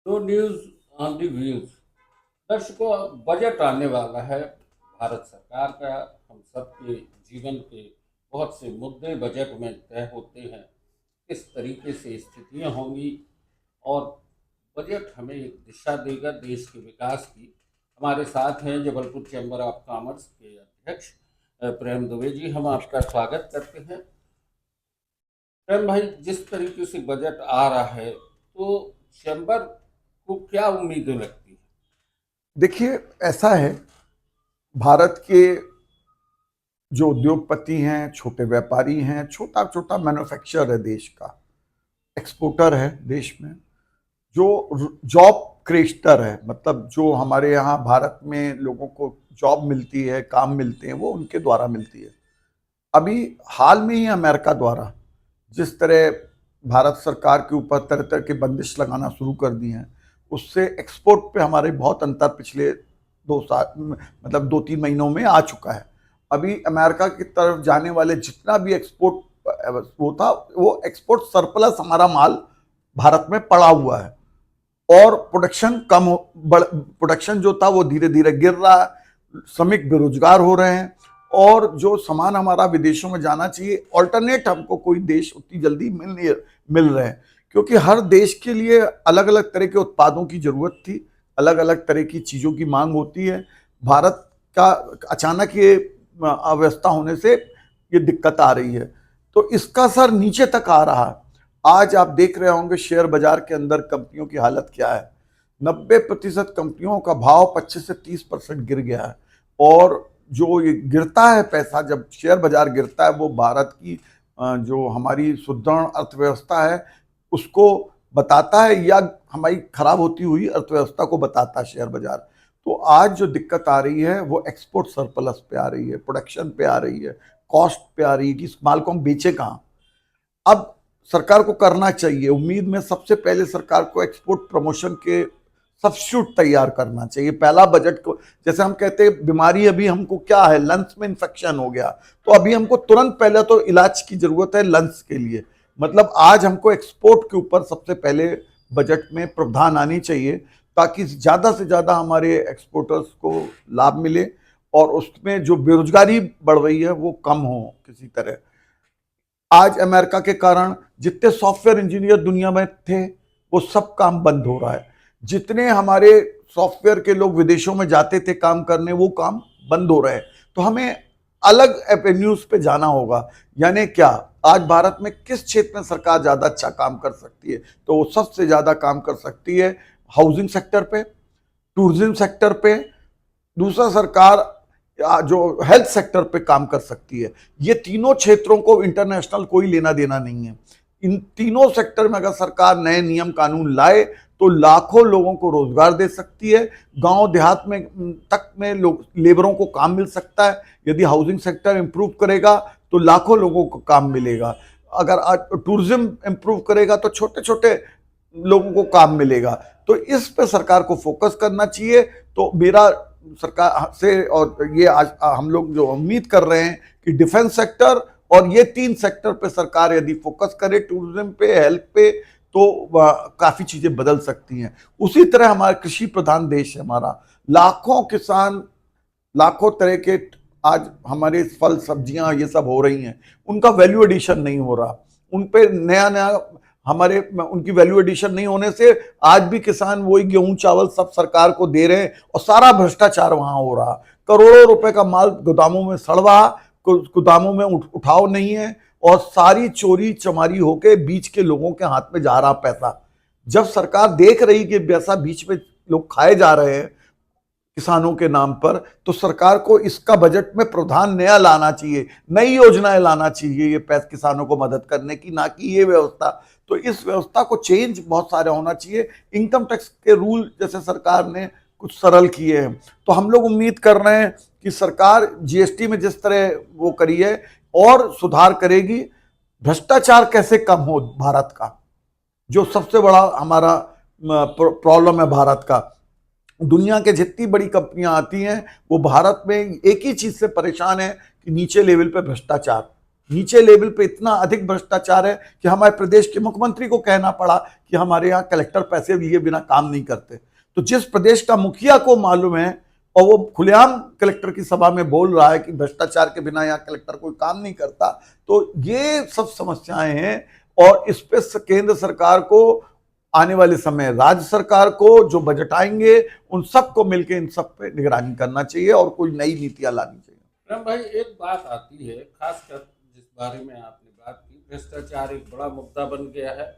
No news on the views. दर्शकों, budget आने वाला है भारत सरकार का। हम सबके जीवन के बहुत से मुद्दे बजट में तय होते हैं। किस तरीके से स्थितियां होंगी और बजट हमें एक दिशा देगा देश के विकास की। हमारे साथ हैं जबलपुर चैम्बर ऑफ कॉमर्स के अध्यक्ष प्रेम दुबे जी। हम आपका स्वागत करते हैं। प्रेम भाई, जिस तरीके से बजट आ रहा है तो चैम्बर को क्या उम्मीदें लगती है? देखिए, ऐसा है। भारत के जो उद्योगपति हैं, छोटे व्यापारी हैं, छोटा छोटा मैन्युफैक्चरर है, देश का एक्सपोर्टर है, देश में जो जॉब क्रिएटर है, मतलब जो हमारे यहाँ भारत में लोगों को जॉब मिलती है, काम मिलते हैं, वो उनके द्वारा मिलती है। अभी हाल में ही अमेरिका द्वारा जिस तरह भारत सरकार के ऊपर तरह तरह के बंदिश लगाना शुरू कर दी हैं, उससे एक्सपोर्ट पे हमारे बहुत अंतर पिछले 2 साल, मतलब 2-3 महीनों में आ चुका है। अभी अमेरिका की तरफ जाने वाले जितना भी एक्सपोर्ट वो था, वो एक्सपोर्ट सरप्लस हमारा माल भारत में पड़ा हुआ है। और प्रोडक्शन प्रोडक्शन जो था वो धीरे धीरे गिर रहा है, श्रमिक बेरोजगार हो रहे हैं, और जो सामान हमारा विदेशों में जाना चाहिए, ऑल्टरनेट हमको कोई देश उतनी जल्दी मिल रहे हैं, क्योंकि हर देश के लिए अलग अलग तरह के उत्पादों की जरूरत थी, अलग अलग तरह की चीज़ों की मांग होती है। भारत का अचानक ये अव्यवस्था होने से ये दिक्कत आ रही है, तो इसका असर नीचे तक आ रहा है। आज आप देख रहे होंगे शेयर बाजार के अंदर कंपनियों की हालत क्या है। 90% कंपनियों का भाव 25 से 30% गिर गया है। और जो ये गिरता है पैसा, जब शेयर बाजार गिरता है, वो भारत की जो हमारी सुदृढ़ अर्थव्यवस्था है उसको बताता है, या हमारी खराब होती हुई अर्थव्यवस्था को बताता है शेयर बाजार। तो आज जो दिक्कत आ रही है वो एक्सपोर्ट सरप्लस पे आ रही है, प्रोडक्शन पे आ रही है, कॉस्ट पे आ रही है कि इस माल को हम बेचे कहाँ। अब सरकार को करना चाहिए, उम्मीद में सबसे पहले सरकार को एक्सपोर्ट प्रमोशन के सब्स्टिट्यूट तैयार करना चाहिए। पहला बजट को, जैसे हम कहते हैं बीमारी अभी हमको क्या है, लंग्स में इन्फेक्शन हो गया, तो अभी हमको तुरंत पहले तो इलाज की जरूरत है लंग्स के लिए। मतलब आज हमको एक्सपोर्ट के ऊपर सबसे पहले बजट में प्रावधान आनी चाहिए, ताकि ज्यादा से ज्यादा हमारे एक्सपोर्टर्स को लाभ मिले और उसमें जो बेरोजगारी बढ़ रही है वो कम हो किसी तरह। आज अमेरिका के कारण जितने सॉफ्टवेयर इंजीनियर दुनिया में थे वो सब काम बंद हो रहा है। जितने हमारे सॉफ्टवेयर के लोग विदेशों में जाते थे काम करने, वो काम बंद हो रहे हैं। तो हमें अलग एवेन्यूज पे जाना होगा। यानी क्या, आज भारत में किस क्षेत्र में सरकार ज्यादा अच्छा काम कर सकती है, तो वो सबसे ज्यादा काम कर सकती है हाउसिंग सेक्टर पे, टूरिज्म सेक्टर पे। दूसरा, सरकार जो हेल्थ सेक्टर पे काम कर सकती है। ये तीनों क्षेत्रों को इंटरनेशनल कोई लेना देना नहीं है। इन तीनों सेक्टर में अगर सरकार नए नियम कानून लाए तो लाखों लोगों को रोजगार दे सकती है। गांव देहात में तक में लोग, लेबरों को काम मिल सकता है। यदि हाउसिंग सेक्टर इंप्रूव करेगा तो लाखों लोगों को काम मिलेगा। अगर आज टूरिज्म इंप्रूव करेगा तो छोटे छोटे लोगों को काम मिलेगा। तो इस पे सरकार को फोकस करना चाहिए। तो मेरा सरकार से, और ये आज हम लोग जो उम्मीद कर रहे हैं कि डिफेंस सेक्टर और ये 3 सेक्टर पे सरकार यदि फोकस करे, टूरिज्म पे, हेल्थ पे, तो काफी चीजें बदल सकती हैं। उसी तरह हमारा कृषि प्रधान देश है हमारा। लाखों किसान, लाखों तरह के आज हमारे फल सब्जियां ये सब हो रही हैं, उनका वैल्यू एडिशन नहीं हो रहा। उन पे नया नया हमारे उनकी वैल्यू एडिशन नहीं होने से आज भी किसान वही गेहूं चावल सब सरकार को दे रहे हैं, और सारा भ्रष्टाचार वहां हो रहा। करोड़ों रुपए का माल गोदामों में सड़ रहा, गोदामों में उठाव नहीं है, और सारी चोरी चमारी होके बीच के लोगों के हाथ में जा रहा पैसा। जब सरकार देख रही कि पैसा बीच में लोग खाए जा रहे हैं किसानों के नाम पर, तो सरकार को इसका बजट में प्रावधान नया लाना चाहिए, नई योजनाएं लाना चाहिए ये पैसे किसानों को मदद करने की, ना कि ये व्यवस्था। तो इस व्यवस्था को चेंज बहुत सारे होना चाहिए। इनकम टैक्स के रूल जैसे सरकार ने कुछ सरल किए हैं, तो हम लोग उम्मीद कर रहे हैं कि सरकार जीएसटी में जिस तरह वो करी है और सुधार करेगी। भ्रष्टाचार कैसे कम हो भारत का, जो सबसे बड़ा हमारा प्रॉब्लम है भारत का। दुनिया के जितनी बड़ी कंपनियां आती हैं वो भारत में एक ही चीज से परेशान है कि नीचे लेवल पे भ्रष्टाचार। नीचे लेवल पे इतना अधिक भ्रष्टाचार है कि हमारे प्रदेश के मुख्यमंत्री को कहना पड़ा कि हमारे यहाँ कलेक्टर पैसे लिए बिना काम नहीं करते। तो जिस प्रदेश का मुखिया को मालूम है और वो खुलेआम कलेक्टर की सभा में बोल रहा है कि भ्रष्टाचार के बिना यहाँ कलेक्टर कोई काम नहीं करता, तो ये सब समस्याएं हैं। और इस पे केंद्र सरकार को आने वाले समय राज्य सरकार को जो बजट आएंगे उन सबको मिलकर इन सब पे निगरानी करना चाहिए और कोई नई नीतियां लानी चाहिए। राम भाई, एक बात आती है, खासकर जिस बारे में आपने बात की, भ्रष्टाचार एक बड़ा मुद्दा बन गया है।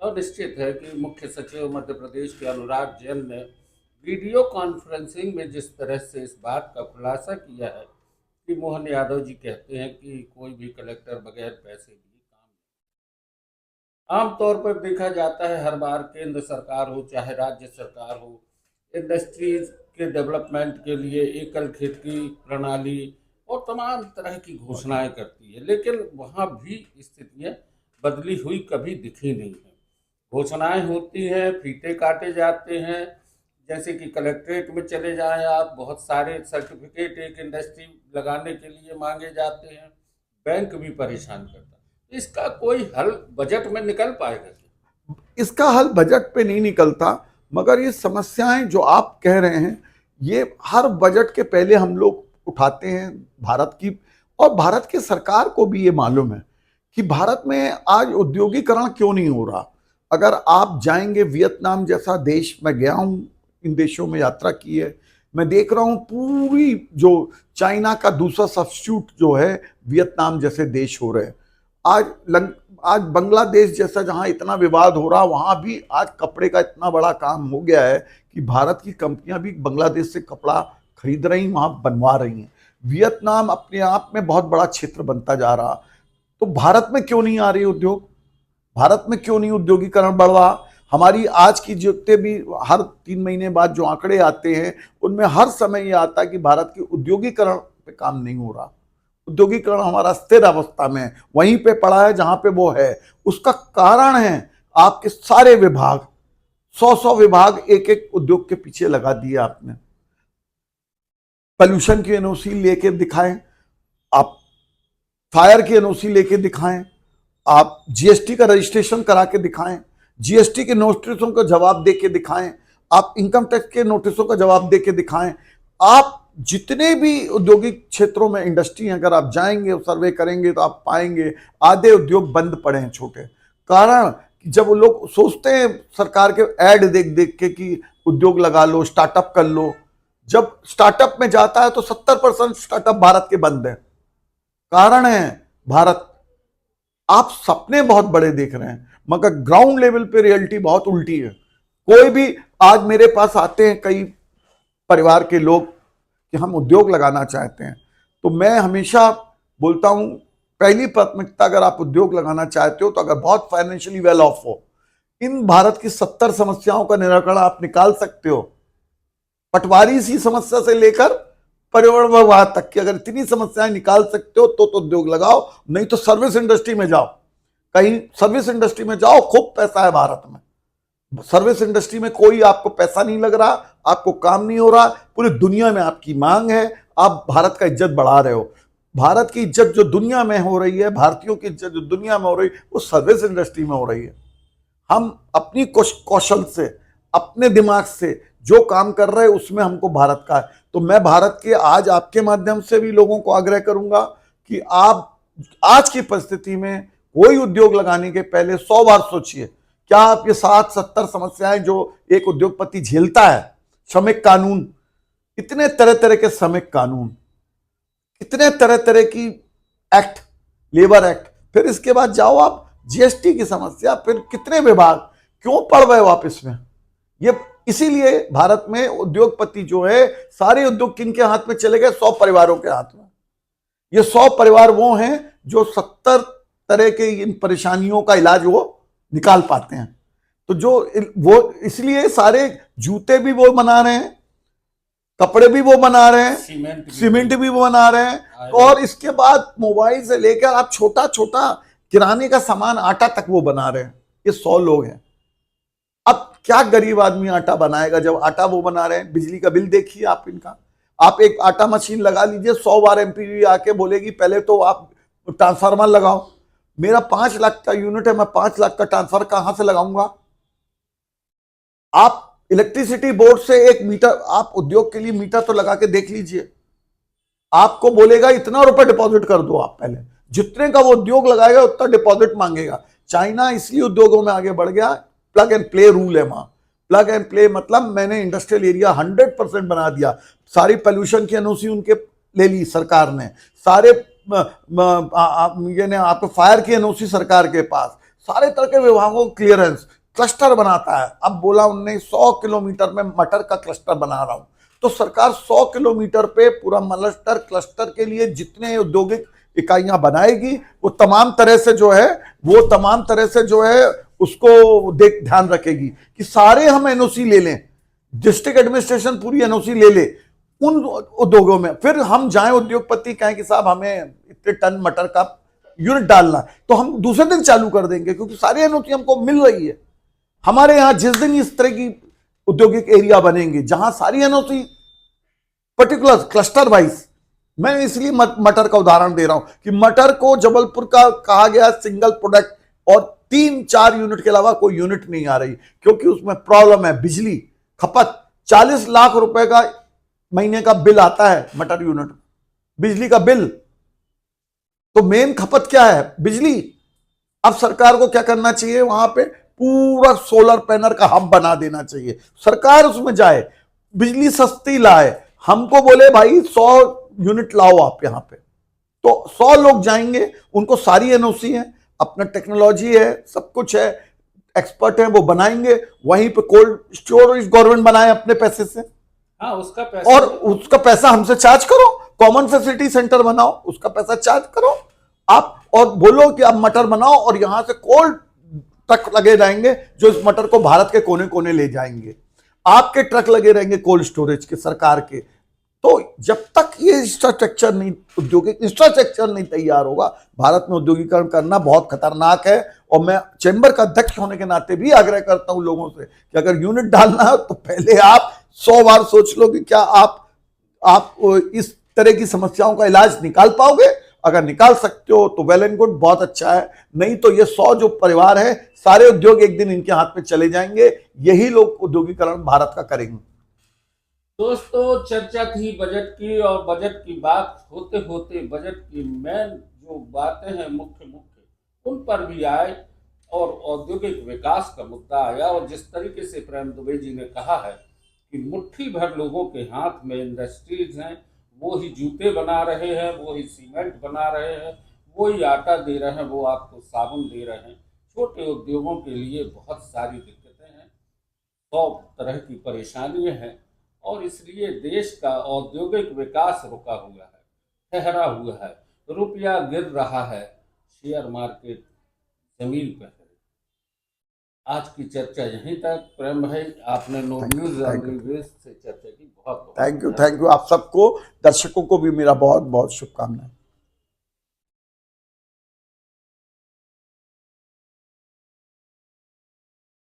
और निश्चित है कि मुख्य सचिव मध्य प्रदेश के अनुराग जैन ने वीडियो कॉन्फ्रेंसिंग में जिस तरह से इस बात का खुलासा किया है कि मोहन यादव जी कहते हैं कि कोई भी कलेक्टर बगैर पैसे दिए काम नहीं। आमतौर पर देखा जाता है हर बार केंद्र सरकार हो चाहे राज्य सरकार हो, इंडस्ट्रीज के डेवलपमेंट के लिए एकल खेती प्रणाली और तमाम तरह की घोषणाएं करती है, लेकिन वहाँ भी स्थितियाँ बदली हुई कभी दिखी नहीं है। घोषणाएं होती हैं, फीते काटे जाते हैं, जैसे कि कलेक्ट्रेट में चले जाएं आप, बहुत सारे सर्टिफिकेट एक इंडस्ट्री लगाने के लिए मांगे जाते हैं, बैंक भी परेशान करता है। इसका कोई हल बजट में निकल पाएगा क्या? इसका हल बजट पे नहीं निकलता, मगर ये समस्याएं जो आप कह रहे हैं ये हर बजट के पहले हम लोग उठाते हैं भारत की, और भारत की सरकार को भी ये मालूम है कि भारत में आज औद्योगिकरण क्यों नहीं हो रहा। अगर आप जाएंगे वियतनाम जैसा देश, मैं गया हूं, इन देशों में यात्रा की है, मैं देख रहा हूं पूरी जो चाइना का दूसरा सब्स्टिट्यूट जो है वियतनाम जैसे देश हो रहे हैं। आज बांग्लादेश जैसा जहां इतना विवाद हो रहा, वहां भी आज कपड़े का इतना बड़ा काम हो गया है कि भारत की कंपनियां भी बांग्लादेश से कपड़ा खरीद रही, वहां बनवा रही हैं। वियतनाम अपने आप में बहुत बड़ा क्षेत्र बनता जा रहा। तो भारत में क्यों नहीं आ रही उद्योग? भारत में क्यों नहीं उद्योगीकरण बढ़ रहा? हमारी आज की जितने भी हर 3 महीने बाद जो आंकड़े आते हैं उनमें हर समय ये आता है कि भारत की उद्योगीकरण पे काम नहीं हो रहा। उद्योगीकरण हमारा स्थिर अवस्था में वहीं पे पड़ा है जहां पे वो है। उसका कारण है आपके सारे विभाग, 100 विभाग एक एक उद्योग के पीछे लगा दिए आपने। पॉल्यूशन की एनओसी लेके दिखाएं, आप फायर की एनओसी लेके दिखाएं, आप जीएसटी का रजिस्ट्रेशन करा के दिखाएं, जीएसटी के नोटिसों का जवाब दे के दिखाएं, आप इनकम टैक्स के नोटिसों का जवाब दे के दिखाएं। आप जितने भी औद्योगिक क्षेत्रों में इंडस्ट्री हैं, अगर आप जाएंगे और सर्वे करेंगे तो आप पाएंगे आधे उद्योग बंद पड़े हैं छोटे। कारण जब लोग सोचते हैं सरकार के ऐड देख देख के कि उद्योग लगा लो, स्टार्टअप कर लो, जब स्टार्टअप में जाता है तो 70% स्टार्टअप भारत के बंद है। कारण है भारत, आप सपने बहुत बड़े देख रहे हैं मगर ग्राउंड लेवल पे रियलिटी बहुत उल्टी है। कोई भी आज मेरे पास आते हैं कई परिवार के लोग कि हम उद्योग लगाना चाहते हैं, तो मैं हमेशा बोलता हूं पहली प्राथमिकता अगर आप उद्योग लगाना चाहते हो तो अगर बहुत फाइनेंशियली वेल ऑफ हो, इन भारत की 70 समस्याओं का निराकरण आप निकाल सकते हो। पटवारी सी समस्या से लेकर पर्यावरण विभाग तक की अगर इतनी समस्याएं निकाल सकते हो तो उद्योग लगाओ, नहीं तो सर्विस इंडस्ट्री में जाओ। कहीं सर्विस इंडस्ट्री में जाओ, खूब पैसा है भारत में। सर्विस इंडस्ट्री में कोई आपको पैसा नहीं लग रहा, आपको काम नहीं हो रहा, पूरी दुनिया में आपकी मांग है, आप भारत का इज्जत बढ़ा रहे हो। भारत की इज्जत जो दुनिया में हो रही है, भारतीयों की इज्जत जो दुनिया में हो रही है, वो सर्विस इंडस्ट्री में हो रही है। हम अपनी कौशल से, अपने दिमाग से जो काम कर रहे हैं उसमें हमको भारत का है। तो मैं भारत के आज आपके माध्यम से भी लोगों को आग्रह करूंगा कि आप आज की परिस्थिति में कोई उद्योग लगाने के पहले 100 बार सोचिए, क्या आप ये 60-70 समस्याएं जो एक उद्योगपति झेलता है, श्रमिक कानून, इतने तरह तरह के श्रमिक कानून, इतने तरह तरह की एक्ट, लेबर एक्ट, फिर इसके बाद जाओ आप जीएसटी की समस्या, फिर कितने विभाग, क्यों पड़ गए वापस में? ये इसीलिए भारत में उद्योगपति जो है, सारे उद्योग किनके हाथ में चले गए? 100 परिवारों के हाथ में। ये 100 परिवार वो हैं जो 70 तरह के इन परेशानियों का इलाज वो निकाल पाते हैं। तो जो वो इसलिए सारे जूते भी वो बना रहे हैं, कपड़े भी वो बना रहे हैं, सीमेंट भी वो बना रहे हैं, और इसके बाद मोबाइल से लेकर आप छोटा छोटा किराने का सामान, आटा तक वो बना रहे हैं। ये 100 लोग हैं। अब क्या गरीब आदमी आटा बनाएगा जब आटा वो बना रहे हैं? बिजली का बिल देखिए आप इनका। आप एक आटा मशीन लगा लीजिए, 100 बार एमपीवी आके बोलेगी पहले तो आप ट्रांसफार्मर लगाओ। मेरा 5 लाख का यूनिट है, मैं 5 लाख का ट्रांसफार्मर कहां से लगाऊंगा? आप इलेक्ट्रिसिटी बोर्ड से एक मीटर, आप उद्योग के लिए मीटर तो लगा के देख लीजिए। आपको बोलेगा इतना रुपए डिपॉजिट कर दो, आप पहले जितने का वो उद्योग लगाएगा उतना डिपॉजिट मांगेगा। चाइना इसलिए उद्योगों में आगे बढ़ गया, प्लग एंड प्ले रूल है वहां। प्लग एंड प्ले मतलब मैंने इंडस्ट्रियल एरिया 100% बना दिया, सारी पोल्यूशन की एनओसी उनके ले ली सरकार ने, सारे आपको फायर की एनओसी सरकार के पास, सारे तरह के विभागों को क्लियरेंस, क्लस्टर बनाता है। अब बोला उनने 100 किलोमीटर में मटर का क्लस्टर बना रहा हूं, तो सरकार 100 किलोमीटर पे पूरा मलस्टर क्लस्टर के लिए जितने औद्योगिक इकाइयां बनाएगी वो तमाम तरह से जो है उसको ध्यान रखेगी कि सारे हम एनओसी ले लें, डिस्ट्रिक्ट एडमिनिस्ट्रेशन पूरी एनओसी ले ले उन उद्योगों में। फिर हम जाएं उद्योगपति कहें कि साहब हमें इतने टन मटर का यूनिट डालना है, तो हम दूसरे दिन चालू कर देंगे, क्योंकि सारी एनओसी हमको मिल रही है। हमारे यहां जिस दिन इस तरह की औद्योगिक एरिया बनेंगे जहां सारी एनओसी पर्टिकुलर क्लस्टर वाइज, मैं इसलिए मटर का उदाहरण दे रहा हूं कि मटर को जबलपुर का कहा गया सिंगल प्रोडक्ट, और 3-4 यूनिट के अलावा कोई यूनिट नहीं आ रही, क्योंकि उसमें प्रॉब्लम है बिजली खपत। 40 लाख रुपए का महीने का बिल आता है मटर यूनिट, बिजली का बिल। तो मेन खपत क्या है? बिजली। अब सरकार को क्या करना चाहिए? वहां पे पूरा सोलर पैनल का हब बना देना चाहिए, सरकार उसमें जाए, बिजली सस्ती लाए, हमको बोले भाई 100 यूनिट लाओ आप यहां पे, तो 100 लोग जाएंगे, उनको सारी एनओसी है, अपना टेक्नोलॉजी है, सब कुछ है, एक्सपर्ट है, वो बनाएंगे। वहीं पे कोल्ड स्टोरेज गवर्नमेंट बनाए अपने पैसे से, हाँ उसका पैसा, और उसका पैसा हमसे चार्ज करो, कॉमन फैसिलिटी सेंटर बनाओ, उसका पैसा चार्ज करो आप, और बोलो कि आप मटर बनाओ, और यहां से कोल्ड ट्रक लगे रहेंगे जो इस मटर को भारत के कोने कोने ले जाएंगे। आपके ट्रक लगे रहेंगे कोल्ड स्टोरेज के, सरकार के। तो जब तक ये इंफ्रास्ट्रक्चर नहीं, औद्योगिक इंफ्रास्ट्रक्चर नहीं तैयार होगा, भारत में औद्योगिकरण करना बहुत खतरनाक है। और मैं चैम्बर का अध्यक्ष होने के नाते भी आग्रह करता हूं लोगों से कि अगर यूनिट डालना है तो पहले आप 100 बार सोच लो कि क्या आप इस तरह की समस्याओं का इलाज निकाल पाओगे। अगर निकाल सकते हो तो वेल एंड गुड, बहुत अच्छा है, नहीं तो ये 100 जो परिवार है, सारे उद्योग एक दिन इनके हाथ में चले जाएंगे। यही लोग औद्योगिकरण भारत का करेंगे। दोस्तों, चर्चा थी बजट की, और बजट की बात होते होते बजट की मेन जो बातें हैं मुख्य उन पर भी आए, और औद्योगिक विकास का मुद्दा आया। और जिस तरीके से प्रेम दुबे जी ने कहा है कि मुट्ठी भर लोगों के हाथ में इंडस्ट्रीज हैं, वो ही जूते बना रहे हैं, वो ही सीमेंट बना रहे हैं, वो ही आटा दे रहे हैं, वो आपको साबुन दे रहे हैं। छोटे उद्योगों के लिए बहुत सारी दिक्कतें हैं, 100 तरह की परेशानियां हैं, और इसलिए देश का औद्योगिक विकास रुका हुआ है, ठहरा हुआ है, रुपया गिर रहा है, शेयर मार्केट जमीन पर है। आज की चर्चा यहीं तक। प्रेम भाई, आपने नो न्यूज से चर्चा की, बहुत थैंक यू। आप सबको, दर्शकों को भी मेरा बहुत बहुत शुभकामनाएं।